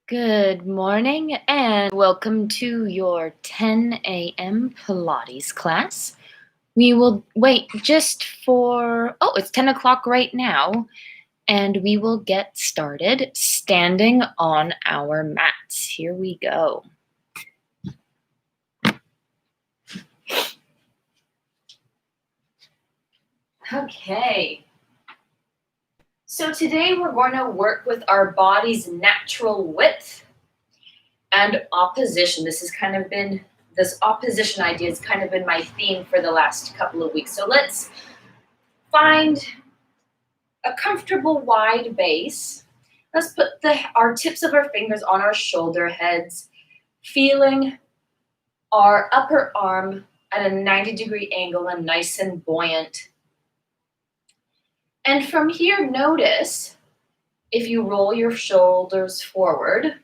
Good morning and welcome to your 10 a.m. Pilates class. We will wait just for, it's 10 o'clock right now, and we will get started standing on our mats. Here we go. Okay. So today we're going to work with our body's natural width and opposition. This opposition idea has kind of been my theme for the last couple of weeks. So let's find a comfortable wide base. Let's put our tips of our fingers on our shoulder heads, feeling our upper arm at a 90-degree angle and nice and buoyant. And from here, notice if you roll your shoulders forward,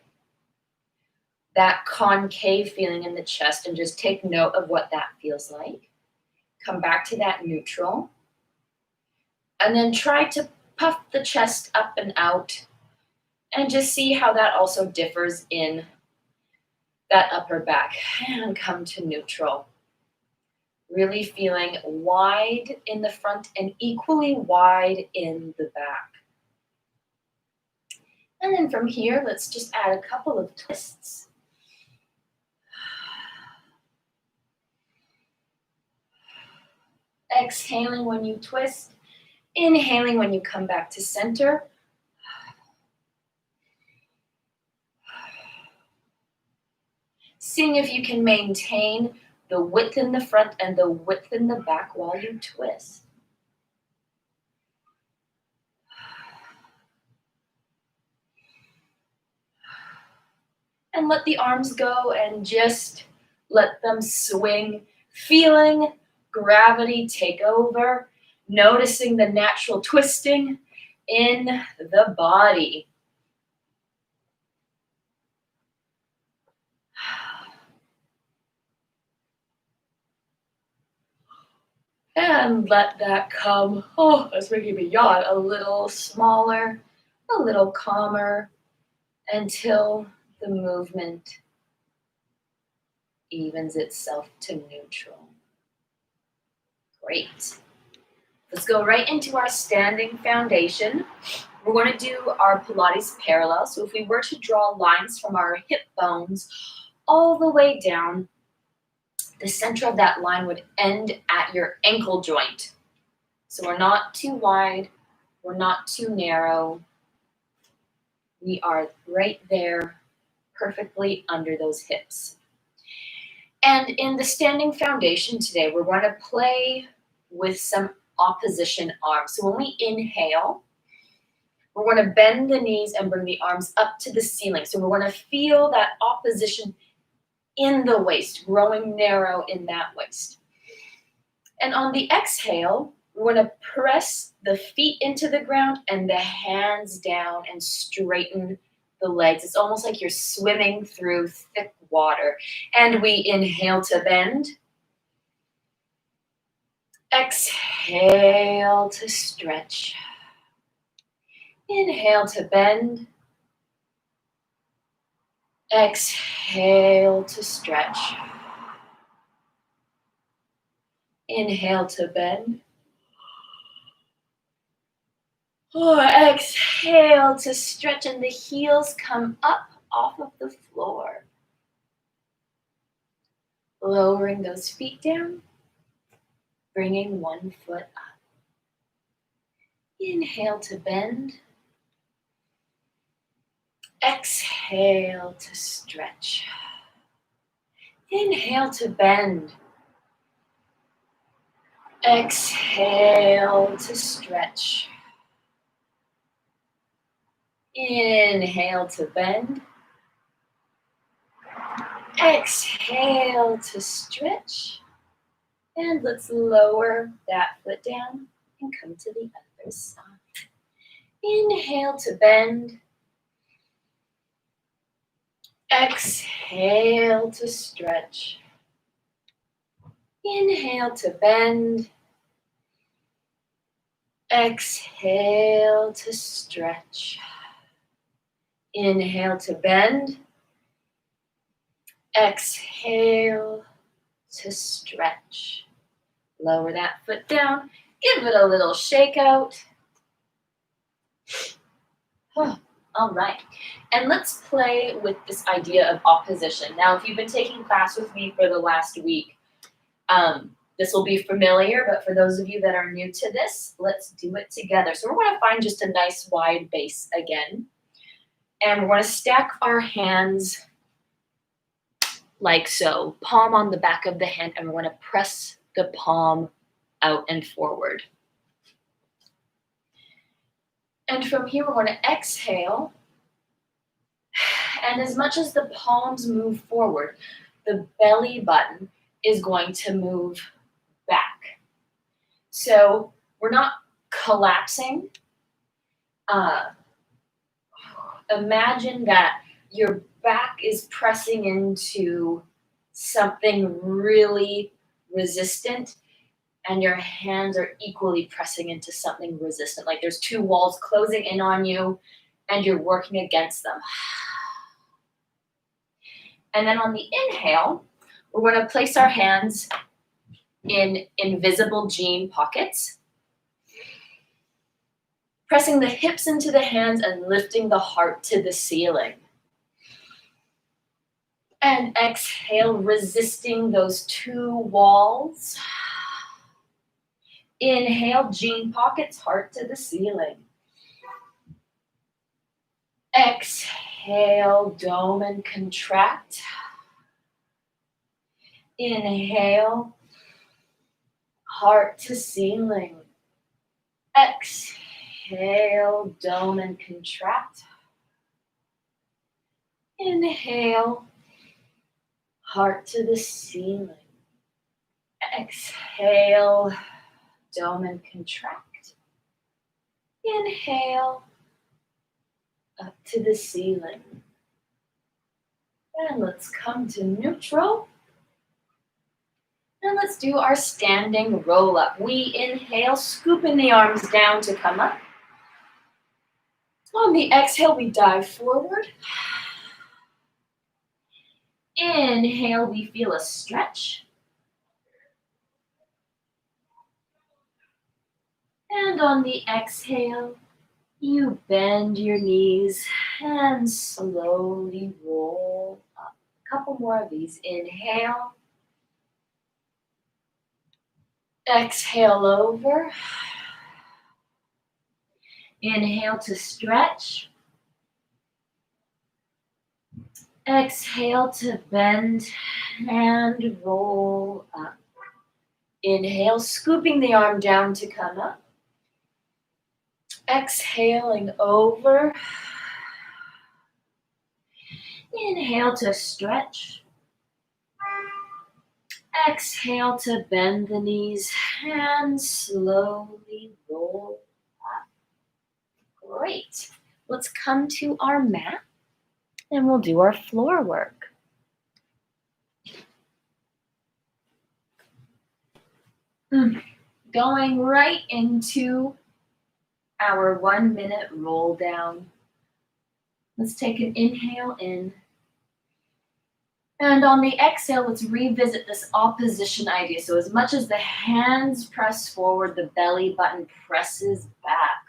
that concave feeling in the chest, and just take note of what that feels like. Come back to that neutral. And then try to puff the chest up and out and just see how that also differs in that upper back. And come to neutral. Really feeling wide in the front and equally wide in the back. And then from here, let's just add a couple of twists. Exhaling when you twist, inhaling when you come back to center. Seeing if you can maintain the width in the front and the width in the back while you twist. And let the arms go and just let them swing, feeling gravity take over, noticing the natural twisting in the body. And let that come, that's making me yawn, a little smaller, a little calmer, until the movement evens itself to neutral. Great. Let's go right into our standing foundation. We're going to do our Pilates parallel. So if we were to draw lines from our hip bones all the way down, the center of that line would end at your ankle joint. So we're not too wide, we're not too narrow. We are right there, perfectly under those hips. And in the standing foundation today, we're going to play with some opposition arms. So when we inhale, we're going to bend the knees and bring the arms up to the ceiling. So we're going to feel that opposition in the waist, growing narrow in that waist. And on the exhale, we're going to press the feet into the ground and the hands down and straighten the legs. It's almost like you're swimming through thick water. And we inhale to bend. Exhale to stretch. Inhale to bend. Exhale to stretch. Inhale to bend. Exhale to stretch, and the heels come up off of the floor. Lowering those feet down, bringing one foot up. Inhale to bend. Exhale to stretch. Inhale to bend. Exhale to stretch. Inhale to bend. Exhale to stretch. And let's lower that foot down and come to the other side. Inhale to bend. Exhale to stretch. Inhale to bend. Exhale to stretch. Inhale to bend. Exhale to stretch. Lower that foot down. Give it a little shake out. All right. And let's play with this idea of opposition. Now, if you've been taking class with me for the last week, this will be familiar, but for those of you that are new to this, let's do it together. So we're going to find just a nice wide base again. And we're going to stack our hands like so, palm on the back of the hand, and we're going to press the palm out and forward. And from here, we're going to exhale. And as much as the palms move forward, the belly button is going to move back. So we're not collapsing. Imagine that your back is pressing into something really resistant, and your hands are equally pressing into something resistant. Like there's two walls closing in on you, and you're working against them. And then on the inhale, we're going to place our hands in invisible jean pockets, pressing the hips into the hands and lifting the heart to the ceiling. And exhale, resisting those two walls. Inhale, jean pockets, heart to the ceiling. Exhale, dome and contract. Inhale, heart to ceiling. Exhale, dome and contract. Inhale, heart to the ceiling. Exhale, dome and contract. Inhale, up to the ceiling. And let's come to neutral. And let's do our standing roll up. We inhale, scooping the arms down to come up. On the exhale, we dive forward. Inhale, we feel a stretch. And on the exhale, you bend your knees and slowly roll up. A couple more of these. Inhale. Exhale over. Inhale to stretch. Exhale to bend and roll up. Inhale, scooping the arm down to come up. Exhaling over. Inhale to stretch. Exhale to bend the knees and slowly roll up. Great. Let's come to our mat and we'll do our floor work. Going right into our 1 minute roll down. Let's take an inhale in. And on the exhale, let's revisit this opposition idea. So as much as the hands press forward, the belly button presses back.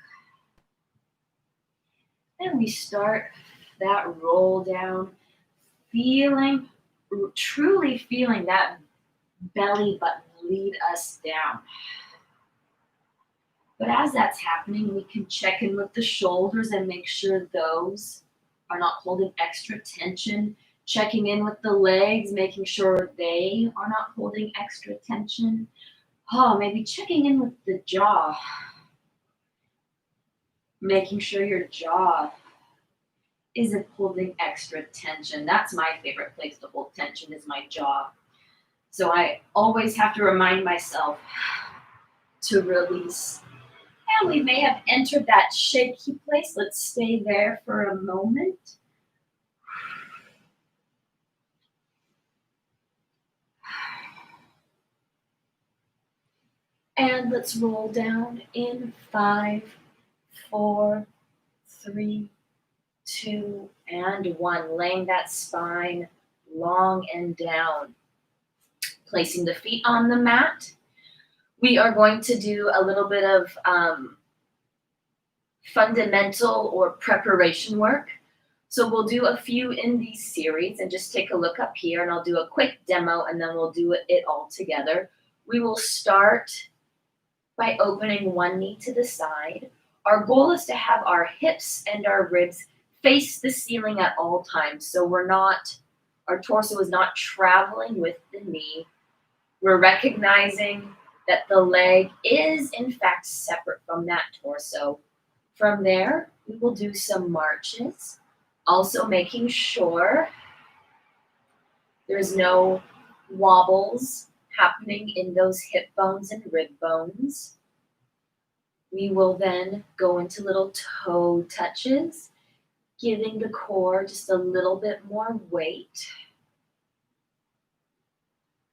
And we start that roll down, truly feeling that belly button lead us down. But as that's happening, we can check in with the shoulders and make sure those are not holding extra tension. Checking in with the legs, making sure they are not holding extra tension. Maybe checking in with the jaw. Making sure your jaw isn't holding extra tension. That's my favorite place to hold tension, is my jaw. So I always have to remind myself to release. And we may have entered that shaky place. Let's stay there for a moment. And let's roll down in 5, 4, 3, 2, and 1. Laying that spine long and down. Placing the feet on the mat. We are going to do a little bit of fundamental or preparation work. So we'll do a few in these series, and just take a look up here, and I'll do a quick demo, and then we'll do it all together. We will start by opening one knee to the side. Our goal is to have our hips and our ribs face the ceiling at all times, so our torso is not traveling with the knee. We're recognizing that the leg is in fact separate from that torso. From there, we will do some marches, also making sure there's no wobbles happening in those hip bones and rib bones. We will then go into little toe touches, giving the core just a little bit more weight.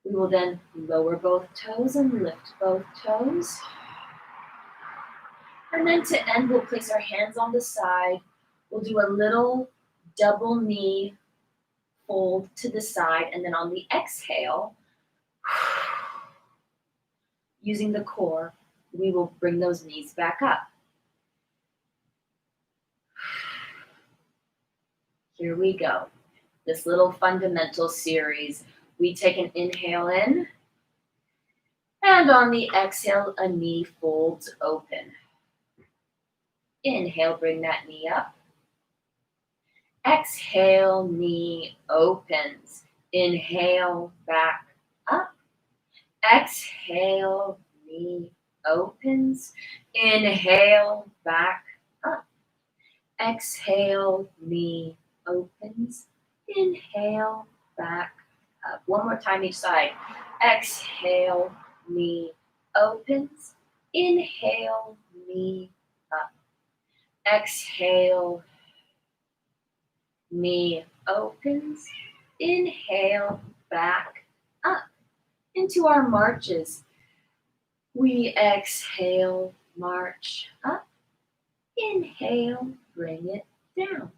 We will then lower both toes and lift both toes. And then to end, we'll place our hands on the side. We'll do a little double knee fold to the side, and then on the exhale, using the core, we will bring those knees back up. Here we go. This little fundamental series. We take an inhale in, and on the exhale, a knee folds open. Inhale, bring that knee up. Exhale, knee opens. Inhale, back up. Exhale, knee opens. Inhale, back up. Exhale, knee opens. Inhale, back up. One more time each side. Exhale, knee opens. Inhale, knee up. Exhale, knee opens. Inhale, back up. Into our marches. We exhale, march up. Inhale, bring it down.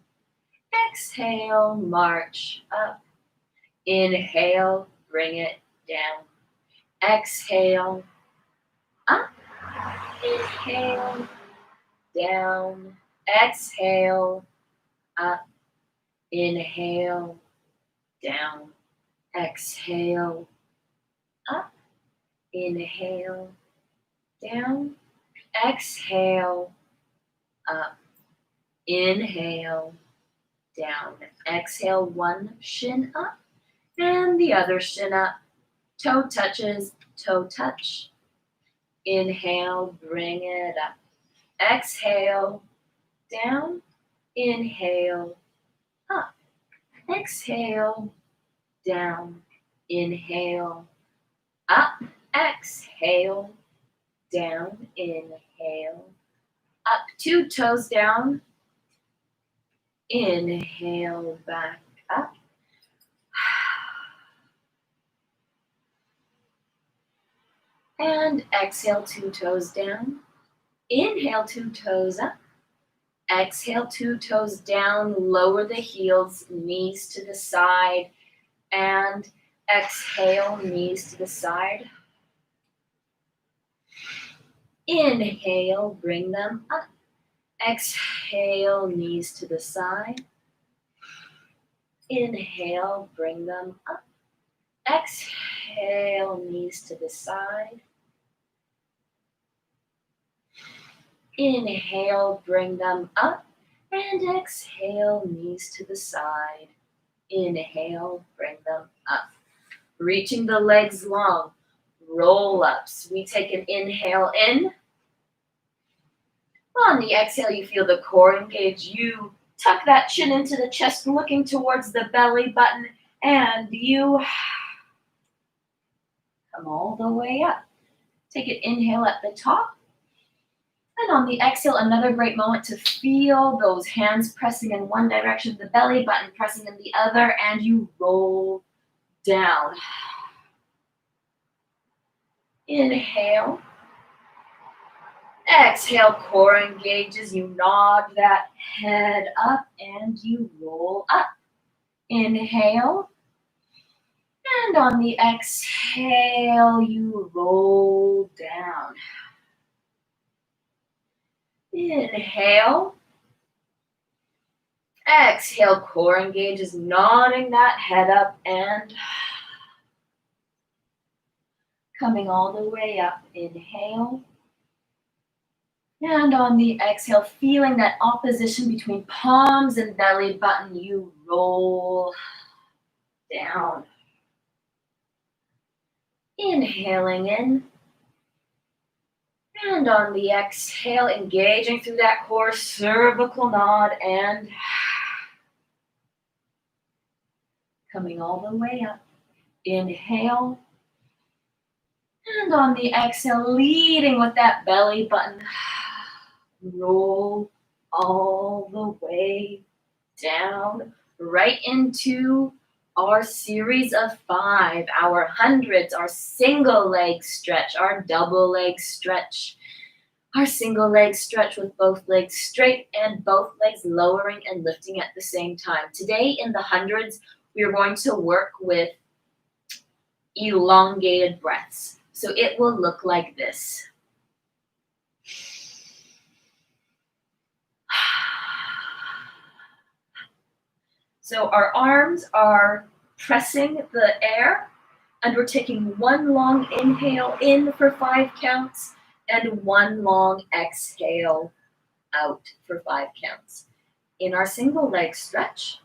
Exhale, march up. Inhale, bring it down. Exhale, up. Inhale, down. Exhale, up. Inhale, down. Exhale, up. Inhale, down. Exhale, up. Inhale, down. Exhale, one shin up and the other shin up. Toe touches, toe touch. Inhale, bring it up. Exhale, down. Inhale, up. Exhale, down. Inhale, up. Exhale, down. Inhale, up. Two toes down. Inhale, back up. And exhale, two toes down. Inhale, two toes up. Exhale, two toes down. Lower the heels, knees to the side. And exhale, knees to the side. Inhale, bring them up. Exhale, knees to the side. Inhale, bring them up. Exhale, knees to the side. Inhale, bring them up. And exhale, knees to the side. Inhale, bring them up. Reaching the legs long. Roll ups. We take an inhale in. On the exhale, you feel the core engage. You tuck that chin into the chest, looking towards the belly button, and you come all the way up. Take an inhale at the top. And on the exhale, another great moment to feel those hands pressing in one direction, the belly button pressing in the other, and you roll down. Inhale. Exhale, core engages. You nod that head up and you roll up. Inhale. And on the exhale, you roll down. Inhale. Exhale, core engages, nodding that head up and coming all the way up. Inhale. And on the exhale, feeling that opposition between palms and belly button, you roll down. Inhaling in. And on the exhale, engaging through that core, cervical nod and coming all the way up. Inhale. And on the exhale, leading with that belly button. Roll all the way down, right into our series of 5, our hundreds, our single leg stretch, our double leg stretch, our single leg stretch with both legs straight and both legs lowering and lifting at the same time. Today in the hundreds, we are going to work with elongated breaths. So it will look like this. So our arms are pressing the air, and we're taking one long inhale in for 5 counts and one long exhale out for 5 counts. In our single leg stretch,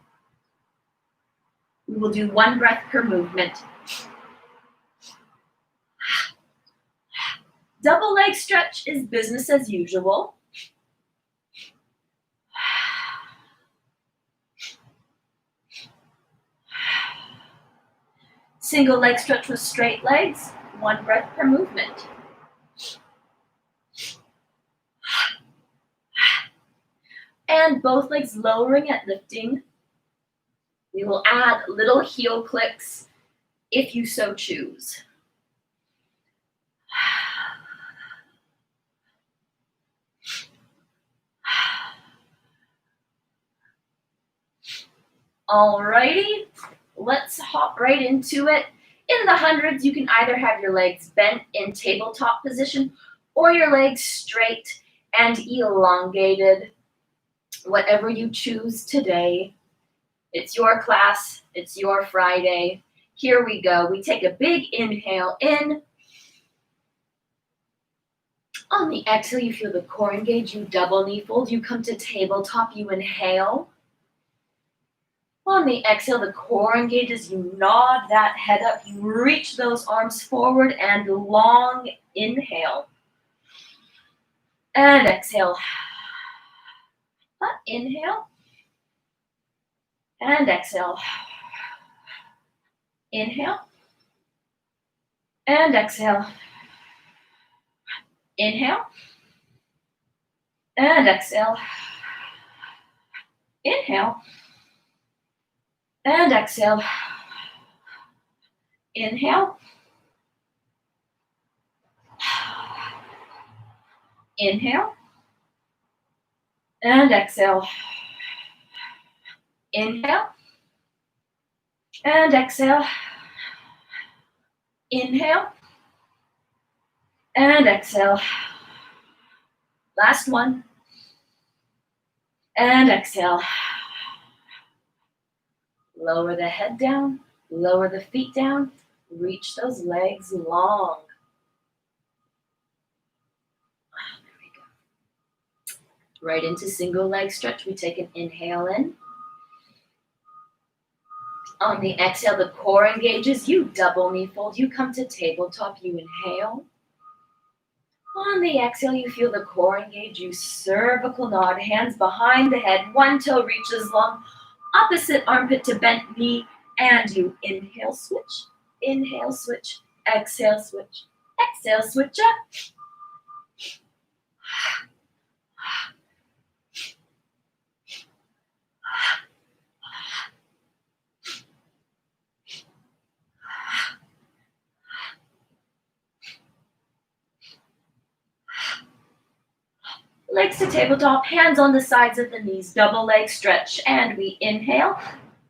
we will do 1 breath per movement. Double leg stretch is business as usual. Single leg stretch with straight legs, 1 breath per movement. And both legs lowering and lifting. We will add little heel clicks if you so choose. Alrighty, let's hop right into it. In the hundreds, you can either have your legs bent in tabletop position or your legs straight and elongated, whatever you choose today. It's your class, it's your Friday. Here we go. We take a big inhale in. On the exhale, you feel the core engage, you double knee fold, you come to tabletop, you inhale. On the exhale, the core engages, you nod that head up, you reach those arms forward and long inhale. And exhale. Inhale. And exhale. Inhale. And exhale. Inhale. And exhale. Inhale. And exhale. Inhale. Inhale. And exhale. Inhale. And exhale. Inhale. And exhale. Last one. And exhale. Lower the head down. Lower the feet down. Reach those legs long. There we go. Right into single leg stretch. We take an inhale in. On the exhale, the core engages. You double knee fold. You come to tabletop. You inhale. On the exhale, you feel the core engage. You cervical nod. Hands behind the head. One toe reaches long. Opposite armpit to bent knee. And you inhale, switch. Inhale, switch. Exhale, switch. Exhale, switch up. Legs to tabletop, hands on the sides of the knees, double leg stretch, and we inhale,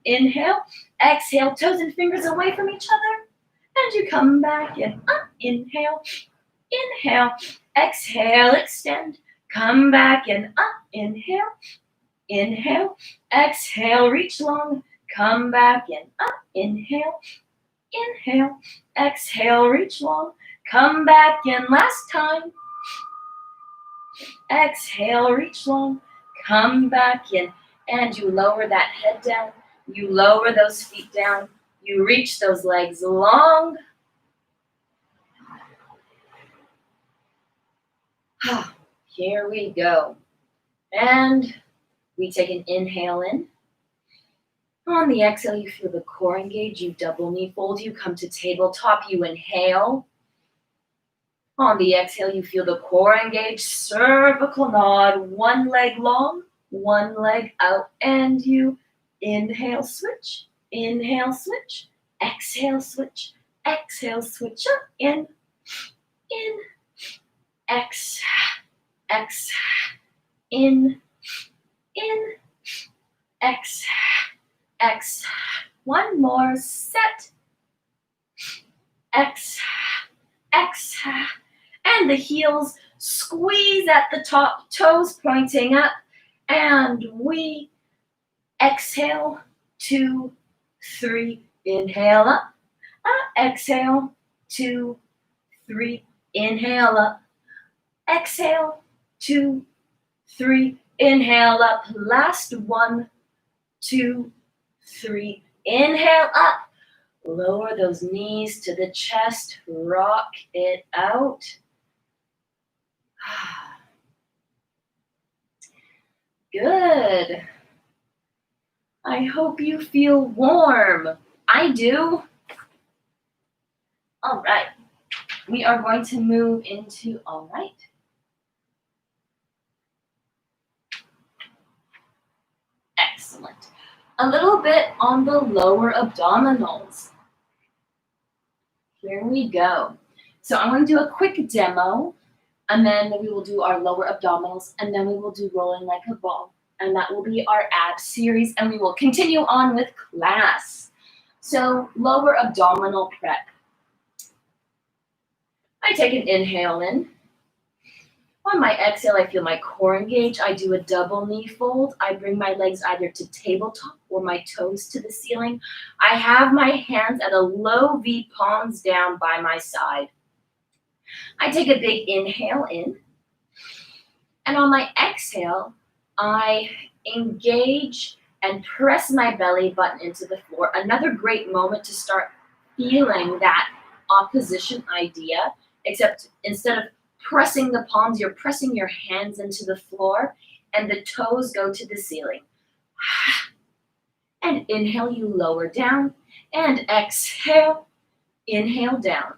inhale, exhale, toes and fingers away from each other, and you come back in, up, inhale, inhale, exhale, extend, come back in, up, inhale, inhale, exhale, reach long, come back in, up, inhale, inhale, exhale, reach long, come back in, last time, exhale, reach long, come back in, and you lower that head down, you lower those feet down, you reach those legs long. Here we go. And we take an inhale in. On the exhale, you feel the core engage, you double knee fold, you come to tabletop, you inhale. On the exhale, you feel the core engage, cervical nod, one leg long, one leg out, and you inhale, switch, exhale, switch, up, in, exhale, in, exhale, one more, set, exhale, and the heels squeeze at the top, toes pointing up, and we exhale, 2, 3, inhale up, exhale, 2, 3, inhale up, exhale, 2, 3, inhale up, last 1, 2, 3, inhale up, lower those knees to the chest, rock it out. Good. I hope you feel warm. I do. All right. We are going to move into, all right. Excellent. A little bit on the lower abdominals. Here we go. So I'm going to do a quick demo, and then we will do our lower abdominals, and then we will do rolling like a ball. And that will be our ab series, and we will continue on with class. So lower abdominal prep. I take an inhale in. On my exhale, I feel my core engage. I do a double knee fold. I bring my legs either to tabletop or my toes to the ceiling. I have my hands at a low V, palms down by my side. I take a big inhale in. And on my exhale, I engage and press my belly button into the floor. Another great moment to start feeling that opposition idea, except instead of pressing the palms, you're pressing your hands into the floor and the toes go to the ceiling. And inhale, you lower down, and exhale, inhale down.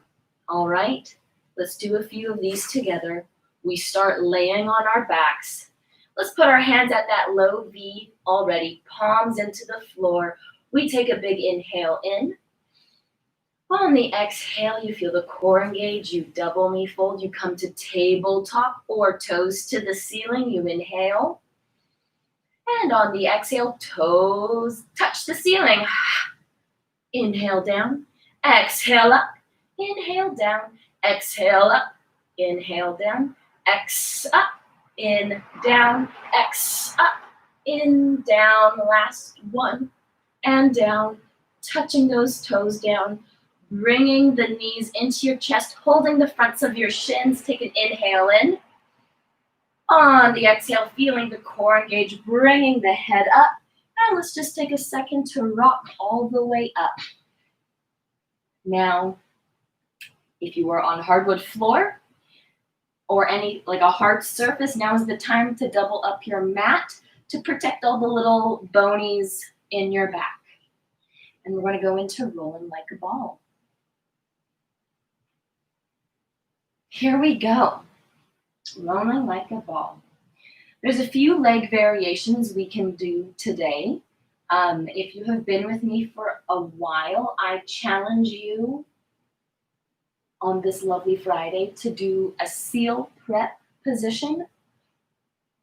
All right, let's do a few of these together. We start laying on our backs. Let's put our hands at that low V already, palms into the floor. We take a big inhale in. On the exhale, you feel the core engage, you double knee fold, you come to tabletop or toes to the ceiling, you inhale. And on the exhale, toes touch the ceiling. Inhale down, exhale up, inhale down, exhale up, inhale down, X up, in, down, X up, in, down, last 1, and down, touching those toes down, bringing the knees into your chest, holding the fronts of your shins. Take an inhale in. On the exhale, feeling the core engage, bringing the head up. And let's just take a second to rock all the way up. Now, if you are on hardwood floor or any like a hard surface, now is the time to double up your mat to protect all the little bonies in your back. And we're going to go into rolling like a ball. Here we go. Rolling like a ball. There's a few leg variations we can do today. If you have been with me for a while, I challenge you on this lovely Friday to do a seal prep position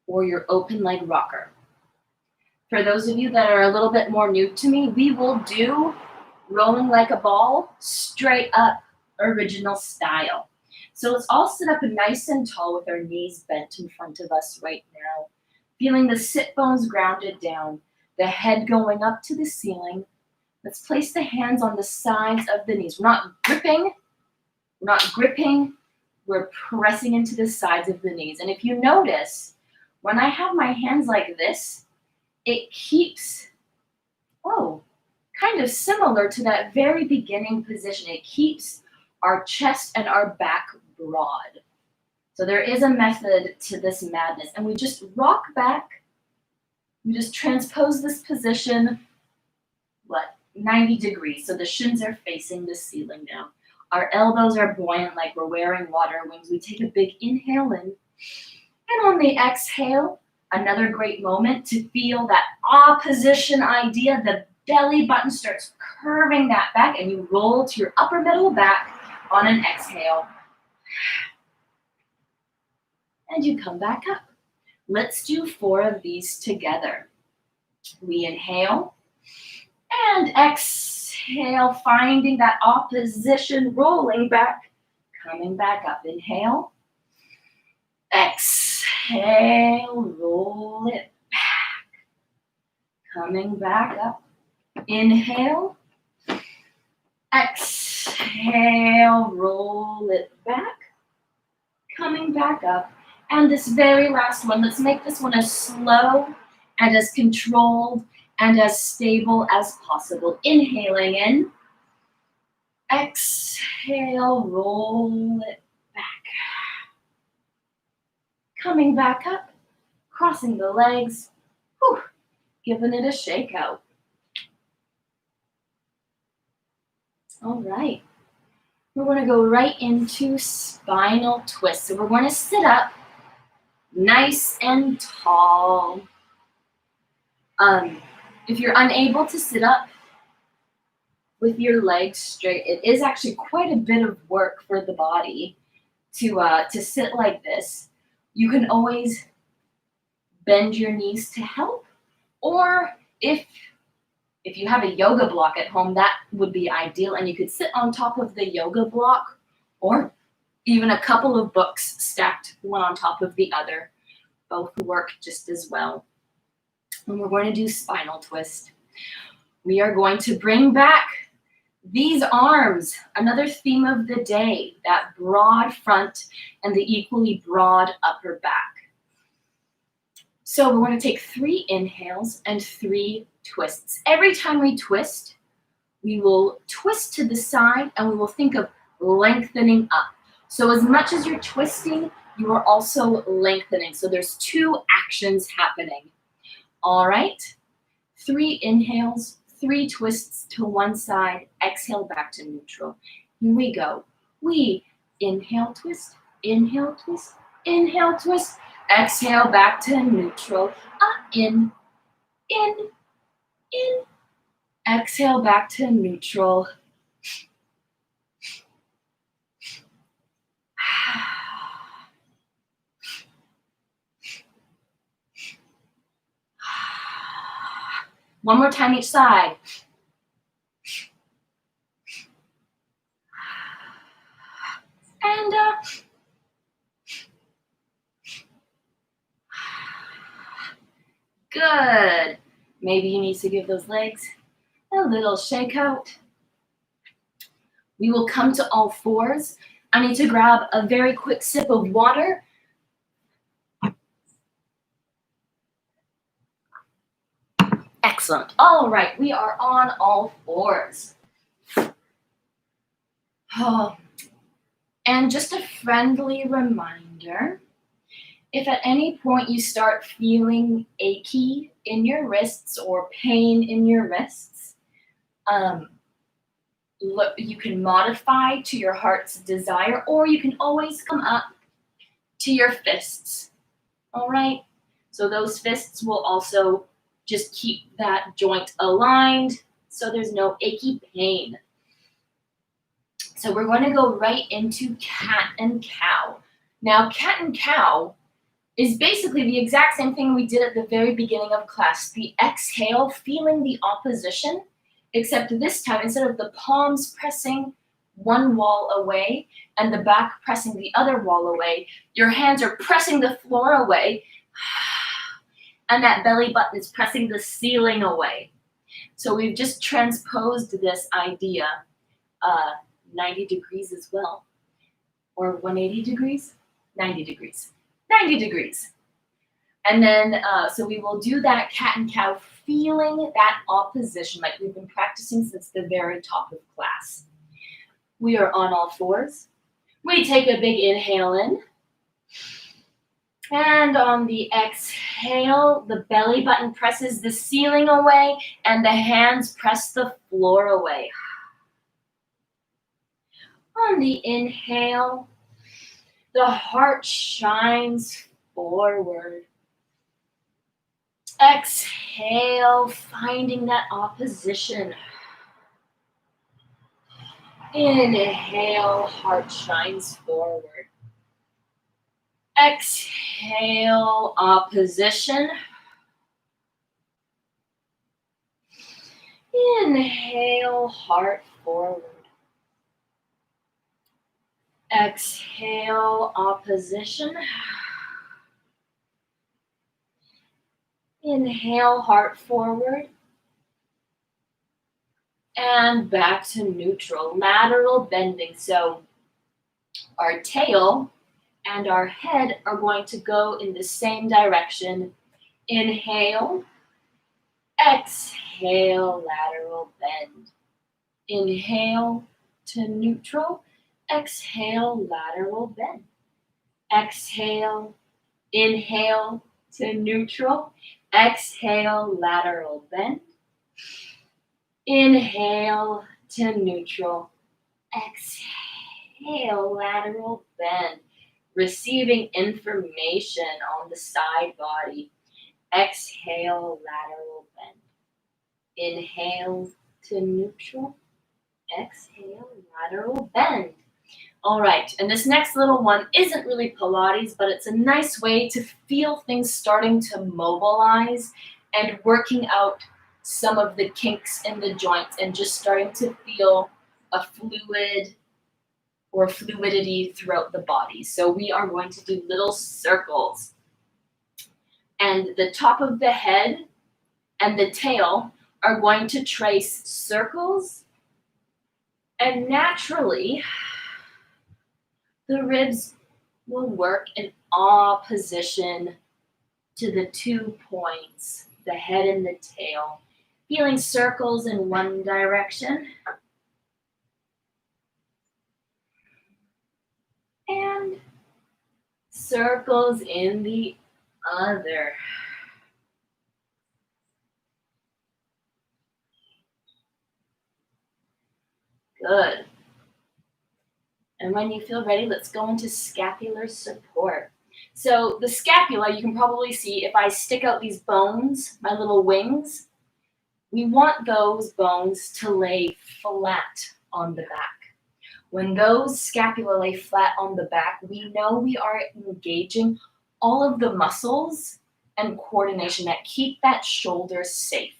or your open leg rocker. For those of you that are a little bit more new to me, we will do rolling like a ball, straight up, original style. So let's all sit up nice and tall with our knees bent in front of us right now. Feeling the sit bones grounded down, the head going up to the ceiling. Let's place the hands on the sides of the knees. We're not gripping, we're pressing into the sides of the knees. And if you notice, when I have my hands like this, it keeps, kind of similar to that very beginning position. It keeps our chest and our back broad. So there is a method to this madness. And we just rock back. We just transpose this position, 90 degrees. So the shins are facing the ceiling now. Our elbows are buoyant like we're wearing water wings. We take a big inhale in. And on the exhale, another great moment to feel that opposition idea. The belly button starts curving that back and you roll to your upper middle back on an exhale. And you come back up. Let's do 4 of these together. We inhale and exhale, finding that opposition, rolling back, coming back up. Inhale, exhale, roll it back, coming back up. Inhale, exhale, roll it back, coming back up. And this very last one, let's make this one as slow and as controlled and as stable as possible. Inhaling in, exhale, roll it back. Coming back up, crossing the legs, giving it a shake out. All right, we're going to go right into spinal twist. So we're going to sit up nice and tall. If you're unable to sit up with your legs straight, it is actually quite a bit of work for the body to sit like this. You can always bend your knees to help, or if you have a yoga block at home, that would be ideal, and you could sit on top of the yoga block, or even a couple of books stacked one on top of the other. Both work just as well. And we're going to do spinal twist. We are going to bring back these arms, another theme of the day, that broad front and the equally broad upper back. So we're going to take 3 inhales and 3 twists. Every time we twist, we will twist to the side and we will think of lengthening up. So as much as you're twisting, you are also lengthening. So there's 2 actions happening. All right, 3 inhales, 3 twists to one side, exhale back to neutral. Here we go. We inhale, twist, inhale, twist, inhale, twist, exhale back to neutral. Up, in, exhale back to neutral. One more time each side. And good. Maybe you need to give those legs a little shake out. We will come to all 4s. I need to grab a very quick sip of water. Excellent. All right, we are on all 4s. And just a friendly reminder, if at any point you start feeling achy in your wrists or pain in your wrists, you can modify to your heart's desire, or you can always come up to your fists. All right? So those fists will also just keep that joint aligned so there's no achy pain. So we're going to go right into cat and cow. Now, cat and cow is basically the exact same thing we did at the very beginning of class. The exhale, feeling the opposition, except this time, instead of the palms pressing one wall away and the back pressing the other wall away, your hands are pressing the floor away, and that belly button is pressing the ceiling away. So we've just transposed this idea 90 degrees as well. Or 180 degrees? 90 degrees. 90 degrees. And then, so we will do that cat and cow, feeling that opposition like we've been practicing since the very top of class. We are on all fours. We take a big inhale in. And on the exhale, the belly button presses the ceiling away and the hands press the floor away. On the inhale, the heart shines forward. Exhale, finding that opposition. Inhale, heart shines forward. Exhale, opposition. Inhale, heart forward. Exhale, opposition. Inhale, heart forward. And back to neutral, lateral bending. So our tail and our head are going to go in the same direction. Inhale, exhale, lateral bend. Inhale to neutral, exhale, lateral bend. Exhale, inhale to neutral, exhale, lateral bend. Inhale to neutral, exhale, lateral bend. Receiving information on the side body. Exhale, lateral bend. Inhale to neutral, exhale, lateral bend. All right, and this next little one isn't really Pilates, but it's a nice way to feel things starting to mobilize and working out some of the kinks in the joints and just starting to feel a fluid or fluidity throughout the body. So we are going to do little circles. And the top of the head and the tail are going to trace circles. And naturally, the ribs will work in opposition to the 2 points, the head and the tail. Feeling circles in one direction. And circles in the other. Good. And when you feel ready, let's go into scapular support. So the scapula, you can probably see if I stick out these bones, my little wings, we want those bones to lay flat on the back. When those scapula lay flat on the back, we know we are engaging all of the muscles and coordination that keep that shoulder safe.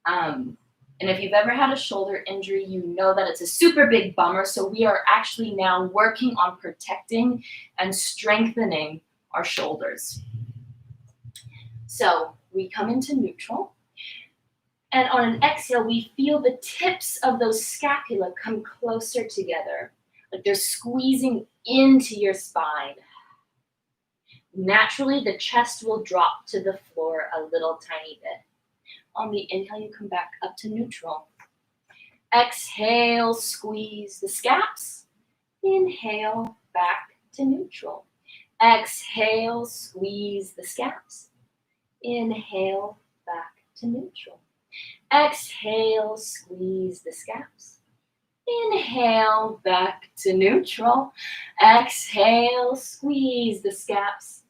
And if you've ever had a shoulder injury, you know that it's a super big bummer. So we are actually now working on protecting and strengthening our shoulders. So we come into neutral. And on an exhale, we feel the tips of those scapula come closer together, like they're squeezing into your spine. Naturally, the chest will drop to the floor a little tiny bit. On the inhale, you come back up to neutral. Exhale, squeeze the scaps. Inhale, back to neutral. Exhale, squeeze the scaps. Inhale, back to neutral. Exhale, squeeze the scaps. Inhale, back to neutral. Exhale, squeeze the scaps.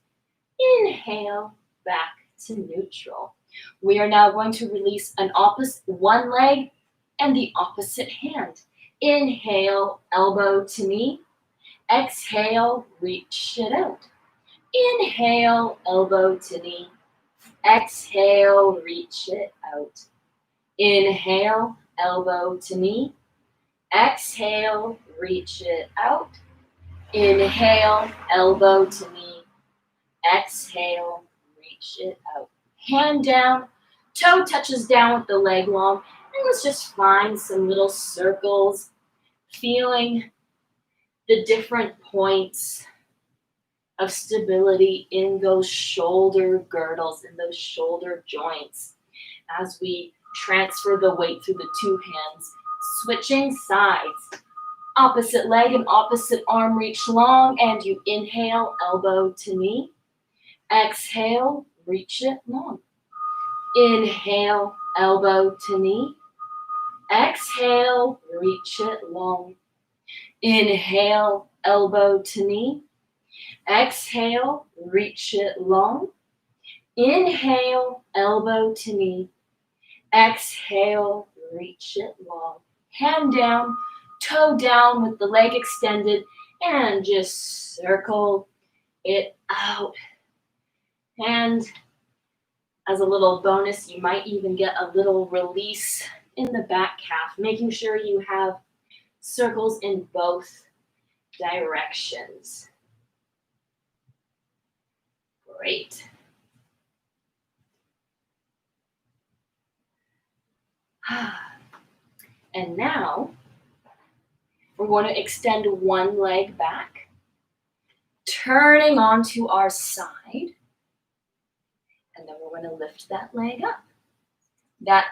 Inhale, back to neutral. We are now going to release one leg and the opposite hand. Inhale, elbow to knee. Exhale, reach it out. Inhale, elbow to knee. Exhale, reach it out. Inhale, elbow to knee. Exhale, reach it out. Inhale, elbow to knee. Exhale, reach it out. Hand down, toe touches down with the leg long. And let's just find some little circles, feeling the different points of stability in those shoulder girdles, in those shoulder joints. As we transfer the weight through the two hands, switching sides. Opposite leg and opposite arm reach long, and you inhale, elbow to knee. Exhale, reach it long. Inhale, elbow to knee. Exhale, reach it long. Inhale, elbow to knee. Exhale, reach it long. Inhale, elbow to knee. Exhale, reach it long. Hand down, toe down with the leg extended, and just circle it out. And as a little bonus, you might even get a little release in the back calf, making sure you have circles in both directions. Great. And now we're going to extend one leg back, turning onto our side, and then we're going to lift that leg up. That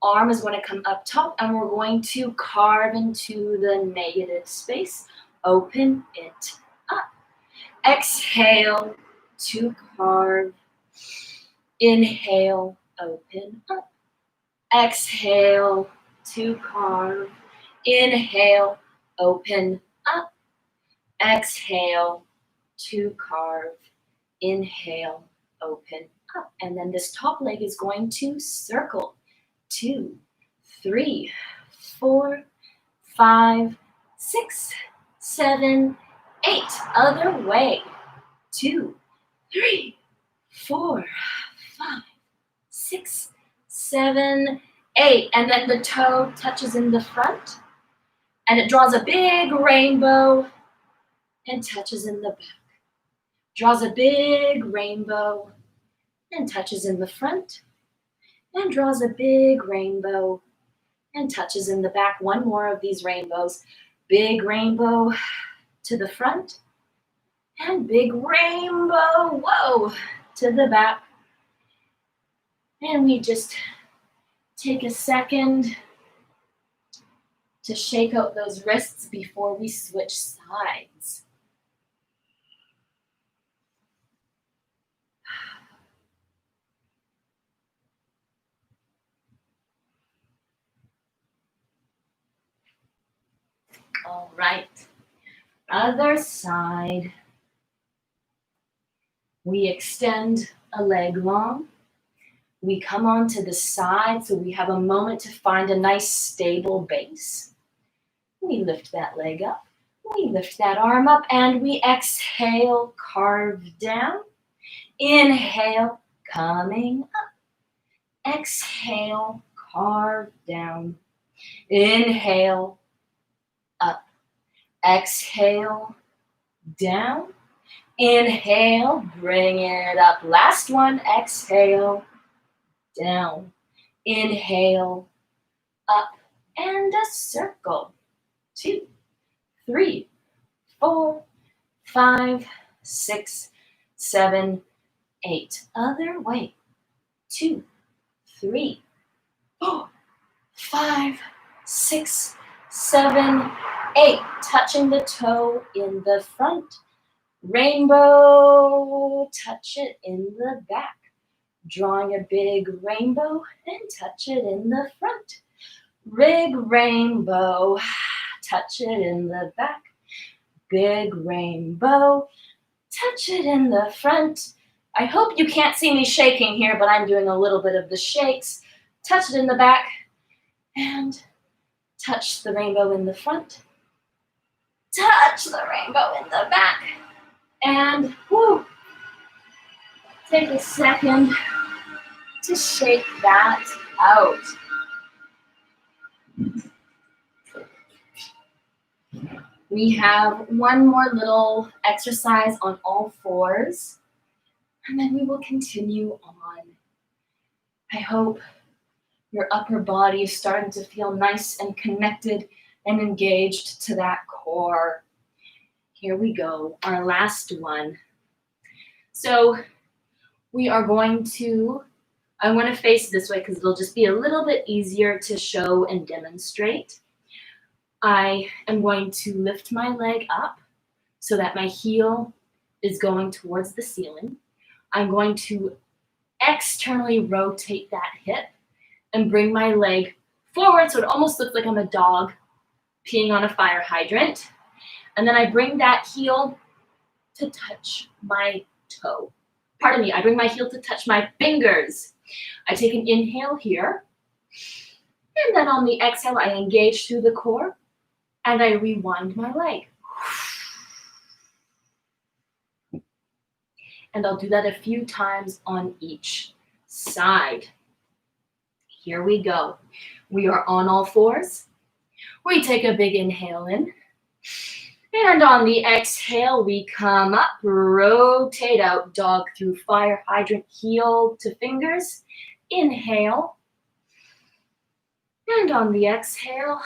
arm is going to come up top, and we're going to carve into the negative space. Open it up. Exhale to carve. Inhale, open up. Exhale to carve. Inhale, open up. Exhale to carve. Inhale, open up. And then this top leg is going to circle. 2, 3, 4, 5, 6, 7, 8. Other way. 2, 3, 4, 5, 6, 7, 8. And then the toe touches in the front, and it draws a big rainbow and touches in the back. Draws a big rainbow and touches in the front, and draws a big rainbow and touches in the back. One more of these rainbows. Big rainbow to the front, and big rainbow, whoa, to the back. And we just take a second to shake out those wrists before we switch sides. All right, other side. We extend a leg long. We come onto the side so we have a moment to find a nice stable base. We lift that leg up. We lift that arm up, and we exhale, carve down. Inhale, coming up. Exhale, carve down. Inhale, up. Exhale, down. Inhale, bring it up. Last one, exhale, down. Inhale, up, and a circle. 2, 3, 4, 5, 6, 7, 8. Other way. 2, 3, 4, 5, 6, 7, 8. Touching the toe in the front. Rainbow, touch it in the back. Drawing a big rainbow and touch it in the front. Big rainbow, touch it in the back. Big rainbow, touch it in the front. I hope you can't see me shaking here, but I'm doing a little bit of the shakes. Touch it in the back and touch the rainbow in the front. Touch the rainbow in the back. And whoo, Take a second to shake that out. We have one more little exercise on all fours, and then we will continue on. I hope your upper body is starting to feel nice and connected and engaged to that core. Here we go, our last one. So we are going to, I want to face this way because it'll just be a little bit easier to show and demonstrate. I am going to lift my leg up so that my heel is going towards the ceiling. I'm going to externally rotate that hip and bring my leg forward so it almost looks like I'm a dog peeing on a fire hydrant. And then I bring that heel to touch my toe. Pardon me, I bring my heel to touch my fingers. I take an inhale here. And then on the exhale, I engage through the core and I rewind my leg. And I'll do that a few times on each side. Here we go. We are on all fours. We take a big inhale in. And on the exhale, we come up, rotate out, dog through fire hydrant, heel to fingers. Inhale. And on the exhale,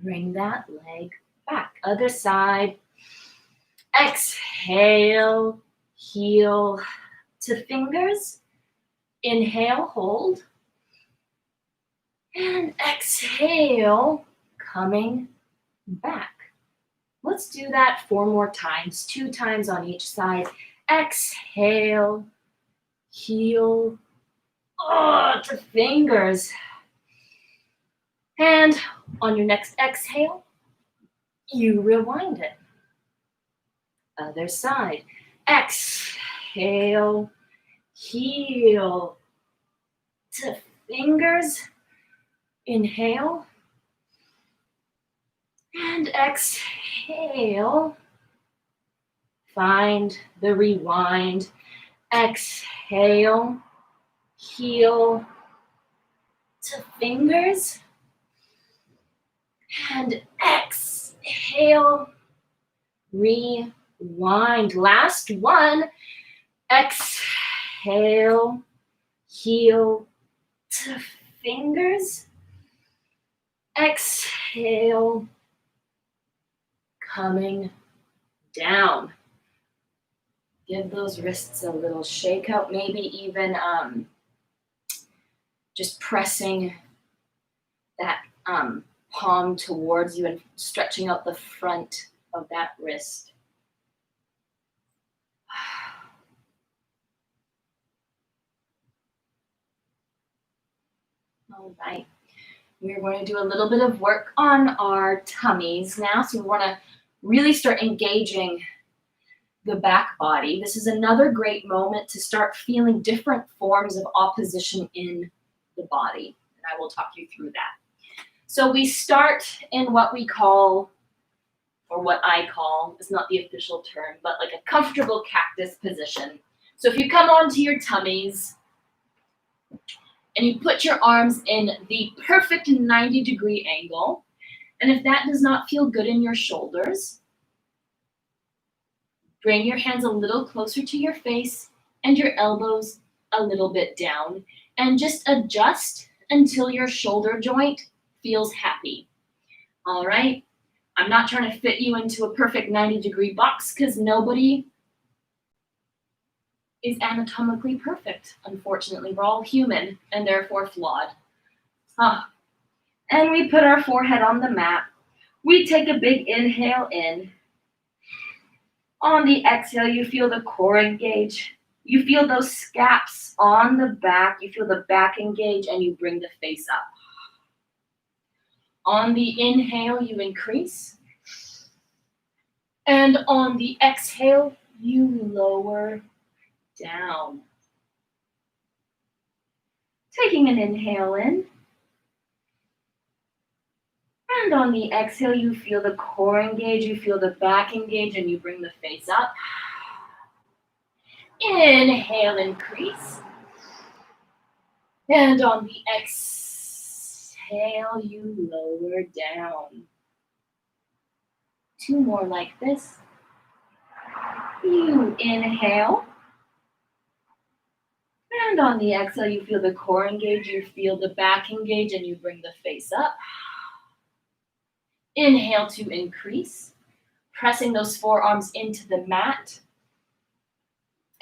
bring that leg back. Other side. Exhale, heel to fingers. Inhale, hold. And exhale, coming back. Let's do that 4 more times, 2 times on each side. Exhale, heel, to fingers. And on your next exhale, you rewind it. Other side. Exhale, heel to fingers. Inhale. And exhale. Find the rewind. Exhale, heel to fingers. And exhale, rewind. Last one. Exhale, heel to fingers. Exhale, coming down. Give those wrists a little shake out, maybe even just pressing that palm towards you and stretching out the front of that wrist. All right. We're going to do a little bit of work on our tummies now. So we want to really start engaging the back body. This is another great moment to start feeling different forms of opposition in the body. And I will talk you through that. So we start in what we call, or what I call, it's not the official term, but like a comfortable cactus position. So if you come onto your tummies and you put your arms in the perfect 90-degree angle, and if that does not feel good in your shoulders, bring your hands a little closer to your face and your elbows a little bit down, and just adjust until your shoulder joint feels happy. All right? I'm not trying to fit you into a perfect 90-degree box because nobody is anatomically perfect, unfortunately. We're all human and therefore flawed. And we put our forehead on the mat. We take a big inhale in. On the exhale, you feel the core engage. You feel those scaps on the back. You feel the back engage and you bring the face up. On the inhale, you increase. And on the exhale, you lower down. Taking an inhale in. And on the exhale, you feel the core engage, you feel the back engage, and you bring the face up. Inhale, increase. And on the exhale, you lower down. 2 more like this. You inhale. And on the exhale, you feel the core engage, you feel the back engage, and you bring the face up. Inhale to increase, pressing those forearms into the mat.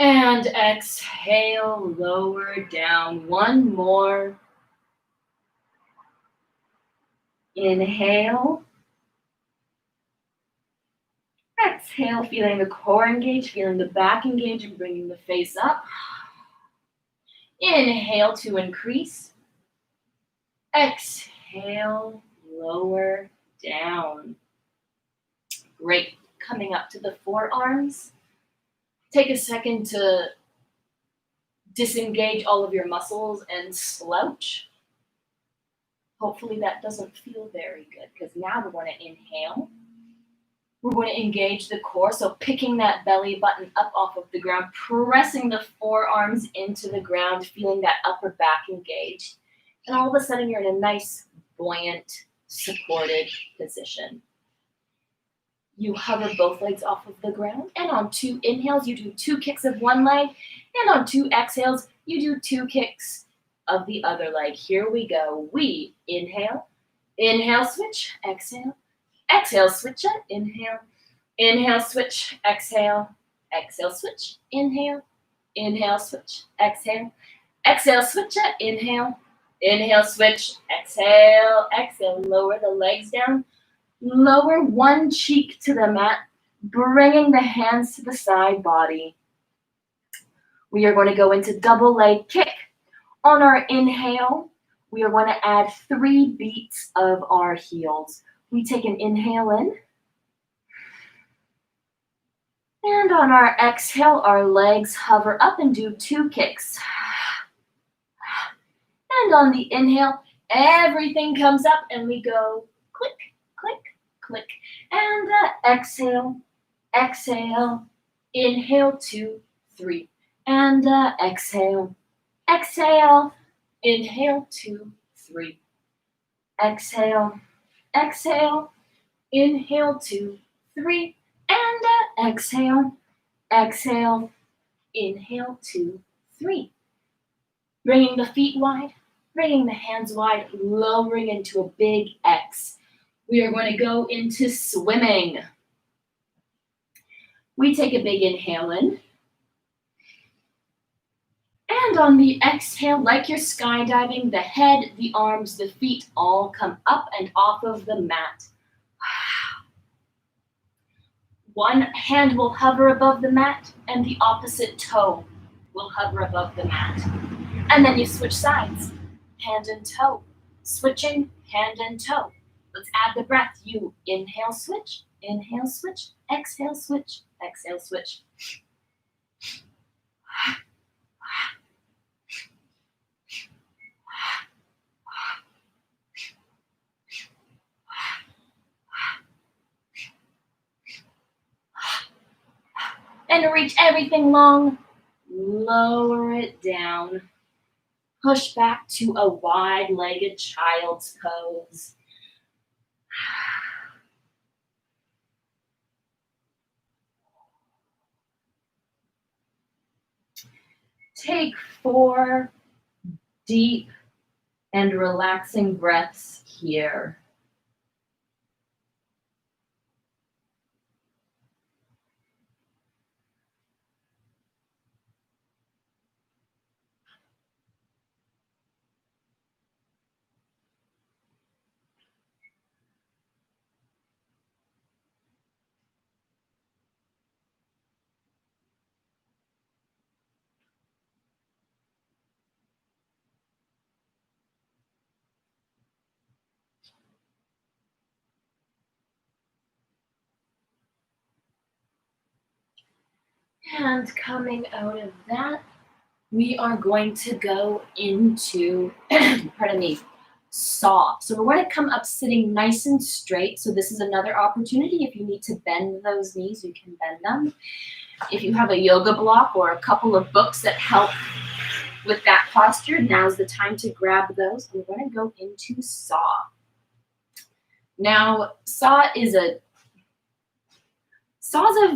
And exhale, lower down. 1 more. Inhale. Exhale, feeling the core engage, feeling the back engage, and bringing the face up. Inhale to increase. Exhale, lower down. Great. Coming up to the forearms. Take a second to disengage all of your muscles and slouch. Hopefully that doesn't feel very good, because now we're going to inhale. We're going to engage the core, so picking that belly button up off of the ground, pressing the forearms into the ground, feeling that upper back engaged. And all of a sudden you're in a nice, buoyant, supported position. You hover both legs off of the ground, and on 2 inhales, you do 2 kicks of one leg, and on 2 exhales, you do 2 kicks of the other leg. Here we go. We inhale, inhale, switch, exhale, exhale, switch it, inhale, inhale, switch, exhale, exhale, switch, inhale, inhale, switch, exhale, exhale, switch it, inhale, inhale, switch, exhale, exhale, lower the legs down. Lower one cheek to the mat, bringing the hands to the side body. We are going to go into double leg kick. On our inhale, we are going to add 3 beats of our heels. We take an inhale in. And on our exhale, our legs hover up and do 2 kicks. And on the inhale, everything comes up and we go click, click, click. And exhale, exhale, inhale, 2, 3. And exhale, exhale, inhale, 2, 3. Exhale, exhale, inhale, 2, 3. And exhale, exhale, inhale, 2, 3. Bringing the feet wide, bringing the hands wide, lowering into a big X. We are going to go into swimming. We take a big inhale in. And on the exhale, like you're skydiving, the head, the arms, the feet all come up and off of the mat. One hand will hover above the mat and the opposite toe will hover above the mat. And then you switch sides, hand and toe. Switching, hand and toe. Let's add the breath. You inhale, switch, exhale, switch, exhale, switch. And reach everything long, lower it down. Push back to a wide-legged child's pose. Take 4 deep and relaxing breaths here. And coming out of that, we are going to go into, pardon me, saw. So we're going to come up sitting nice and straight. So this is another opportunity. If you need to bend those knees, you can bend them. If you have a yoga block or a couple of books that help with that posture, now's the time to grab those. We're going to go into saw. Now, saw is a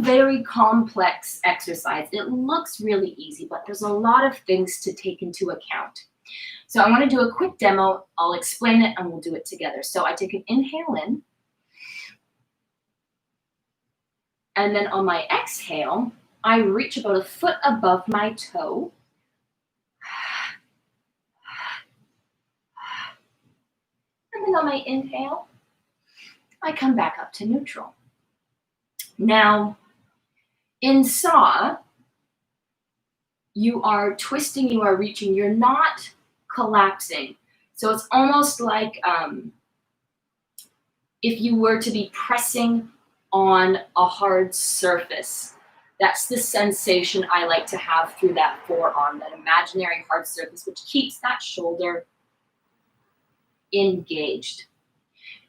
very complex exercise. It looks really easy, but there's a lot of things to take into account. So I want to do a quick demo. I'll explain it and we'll do it together. So I take an inhale in, and then on my exhale, I reach about a foot above my toe. And then on my inhale, I come back up to neutral. Now, in saw, you are twisting, you are reaching, you're not collapsing. So it's almost like if you were to be pressing on a hard surface. That's the sensation I like to have through that forearm, that imaginary hard surface, which keeps that shoulder engaged.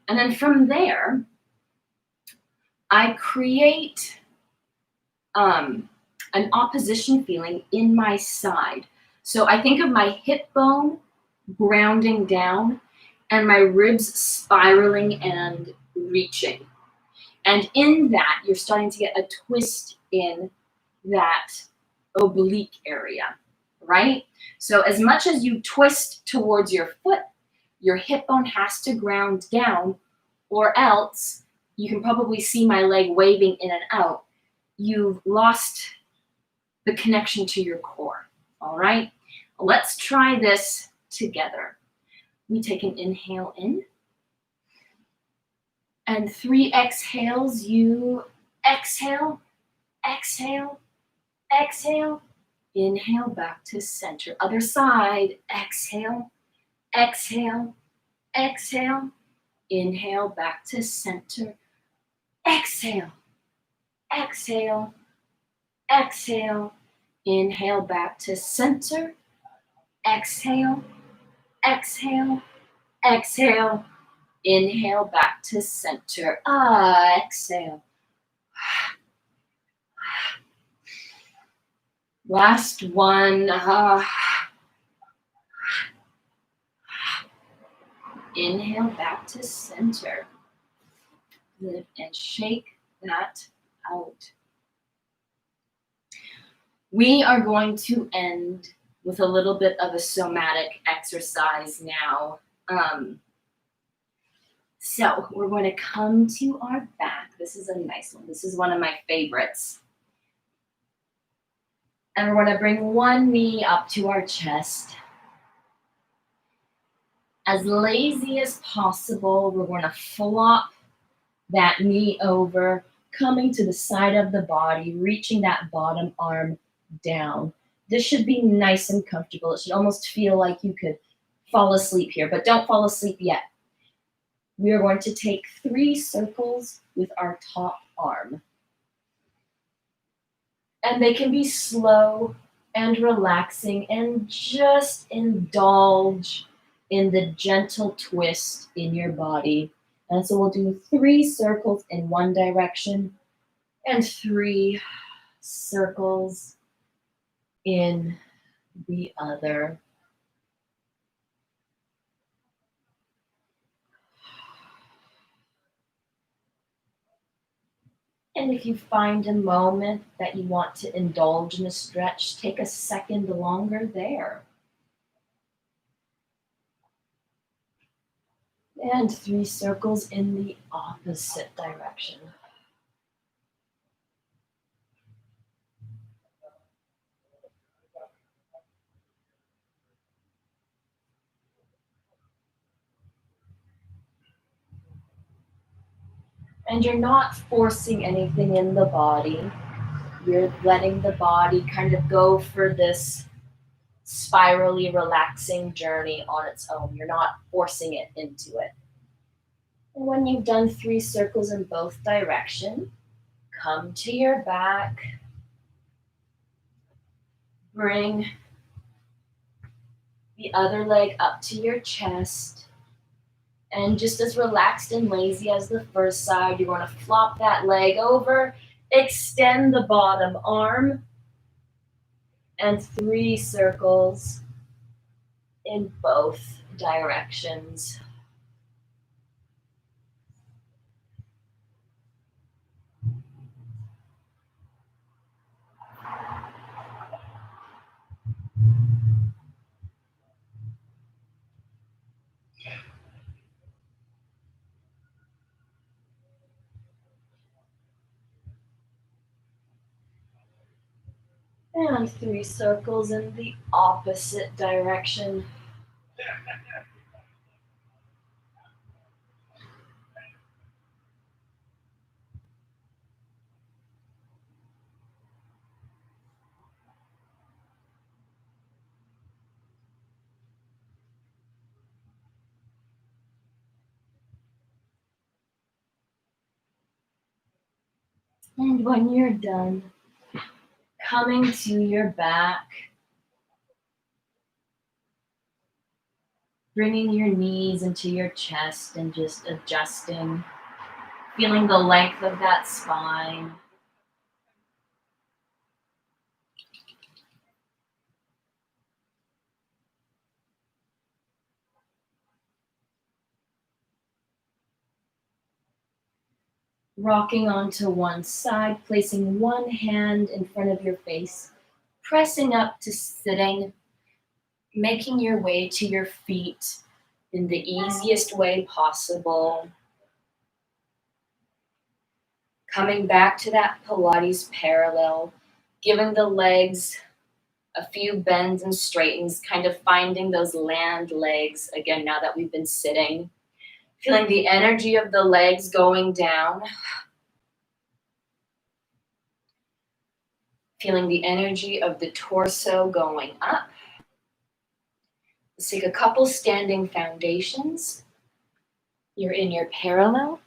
And then from there, I create an opposition feeling in my side. So I think of my hip bone grounding down and my ribs spiraling and reaching. And in that, you're starting to get a twist in that oblique area, right? So as much as you twist towards your foot, your hip bone has to ground down, or else you can probably see my leg waving in and out. You've lost the connection to your core, all right? Let's try this together. We take an inhale in, and 3 exhales. You exhale, exhale, exhale, inhale back to center. Other side, exhale, exhale, exhale, inhale back to center. Exhale, exhale, exhale, inhale back to center. Exhale, exhale, exhale, inhale back to center. Exhale. Last one. Inhale back to center. Good. And shake that out. We are going to end with a little bit of a somatic exercise now. So we're going to come to our back. This is a nice one. This is one of my favorites. And we're going to bring one knee up to our chest. As lazy as possible, we're going to flop that knee over, coming to the side of the body, reaching that bottom arm down. This should be nice and comfortable. It should almost feel like you could fall asleep here, but don't fall asleep yet. We are going to take 3 circles with our top arm. And they can be slow and relaxing, and just indulge in the gentle twist in your body. And so we'll do 3 circles in one direction and 3 circles in the other. And if you find a moment that you want to indulge in a stretch, take a second longer there. And 3 circles in the opposite direction. And you're not forcing anything in the body. You're letting the body kind of go for this spirally relaxing journey on its own. You're not forcing it into it. And when you've done 3 circles in both directions, come to your back. Bring the other leg up to your chest. And just as relaxed and lazy as the first side, you're going to flop that leg over Extend the bottom arm and 3 circles in both directions. And 3 circles in the opposite direction. And when you're done, coming to your back, bringing your knees into your chest and just adjusting, feeling the length of that spine. Rocking onto one side, placing one hand in front of your face, pressing up to sitting, making your way to your feet in the easiest way possible. Coming back to that Pilates parallel, giving the legs a few bends and straightens, kind of finding those land legs again now that we've been sitting. Feeling the energy of the legs going down. Feeling the energy of the torso going up. Let's take a couple standing foundations. You're in your parallel.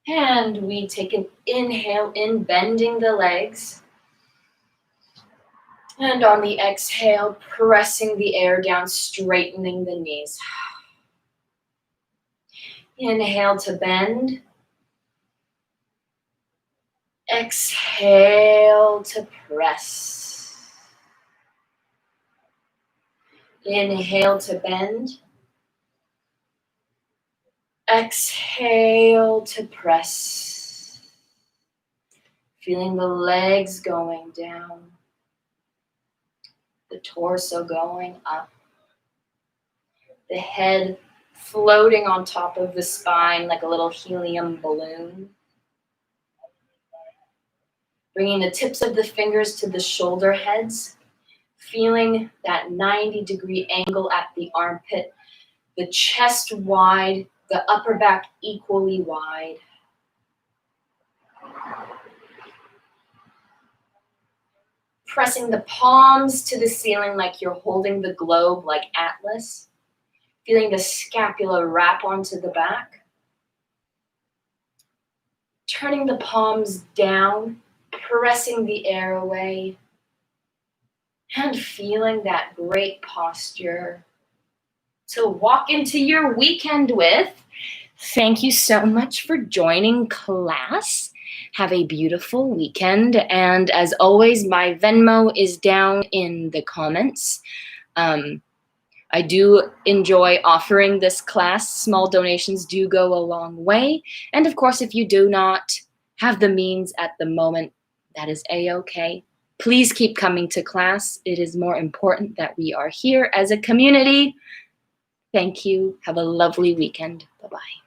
And we take an inhale in, bending the legs. And on the exhale, pressing the air down, straightening the knees. Inhale to bend. Exhale to press. Inhale to bend. Exhale to press. Feeling the legs going down. The torso going up. The head floating on top of the spine like a little helium balloon. Bringing the tips of the fingers to the shoulder heads. Feeling that 90-degree angle at the armpit. The chest wide, the upper back equally wide. Pressing the palms to the ceiling like you're holding the globe like Atlas. Feeling the scapula wrap onto the back. Turning the palms down, pressing the air away. And feeling that great posture to walk into your weekend with. Thank you so much for joining class. Have a beautiful weekend. And as always, my Venmo is down in the comments. I do enjoy offering this class. Small donations do go a long way. And of course, if you do not have the means at the moment, that is a-okay. Please keep coming to class. It is more important that we are here as a community. Thank you. Have a lovely weekend. Bye-bye.